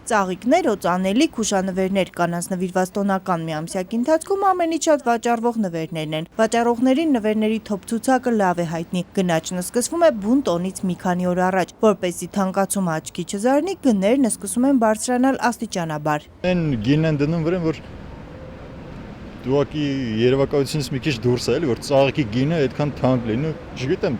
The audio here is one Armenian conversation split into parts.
Ծաղիկներ, օծանելիք, հուշանվերներ կանանց նվիրված տոնական միամսյակի ընթացքում ամենից շատ վաճառվող նվերներն են։ Վաճառողներին նվերների թոփ ցուցակը լավ է հայտնի։ Գնաճն սկսվում է բուն տոնից մի քանի օր առաջ, որպեսզի թանկացումը աչքի չզարնի, գներն սկսում են բարձրանալ աստիճանաբար։ Այն գինն են դնում վրան, որ դուակի երևակայությունից մի քիչ դուրս է, էլի, որ ծաղիկի գինը այդքան թանկ լինի, չգիտեմ,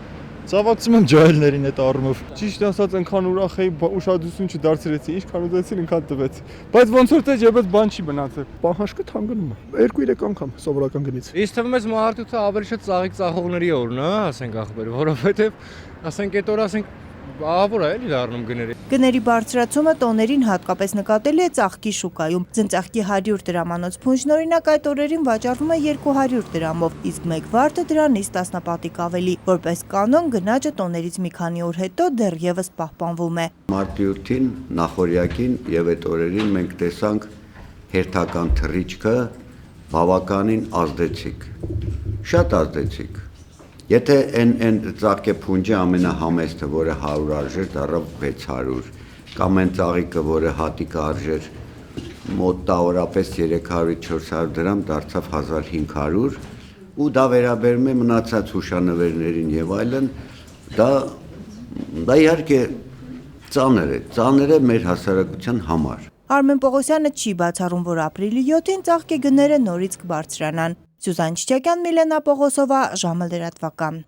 ցավակցում եմ ջահելներին այդ առումով։ Ճիշտ ասած, այնքան ուրախ էի, ուշադրություն չդարձրեցի, ինչքան ուզեցին, այնքան տվեց։ Բայց ոնց որ թե ջեբս բան չի մնացել։ Պահանջը թանկանում է 2-3 անգամ սովորական գնից։ Իսկ թվում է մարդուց ավելի շատ ծաղիկ ծախողների օրն է, ասենք ախպեր, որովհետև ասենք այդ օրը ասենք ահավոր է էլի դառնում գները։ Գների բարձրացումը տոներին հատկապես նկատելի է ծաղկի շուկայում։ Ձնծաղկի 100 դրամանոց փունջն օրինակ այդ օրերին վաճառվում է 200 դրամով, իսկ մեկ վարդը դրանից տասնապատիկ ավելի։ Որպես կանոն գնաճը տոներից մի քանի օր հետո դեռևս պահպանվում է։ Մարտի 8-ին նախորյակին եւ այդ օրերին մենք տեսանք հերթական թռիչքը բավականին ազդեցիկ։ Շատ ազդեցիկ։ Եթե այն ծաղկե փունջը ամենահամեստը, որը 100 արժեր, դառավ 600, կամ այն ծաղիկը, որը հատիկը արժեր մոտ տավորապես 300-400 դրամ, դարձավ 1500, ու դա վերաբերում է մնացած հուշանվերներին եւ այլն, դա իհարկե ծանր է մեր հասարակության համար։ Արմեն Պողոսյանը չի բացառում, որ ապրիլի 7-ին ծաղկի գները նորից կբարձրանան։ Սյուզան Չիչակյան, Միլենա Պողոսովա, ժամը լրատվական։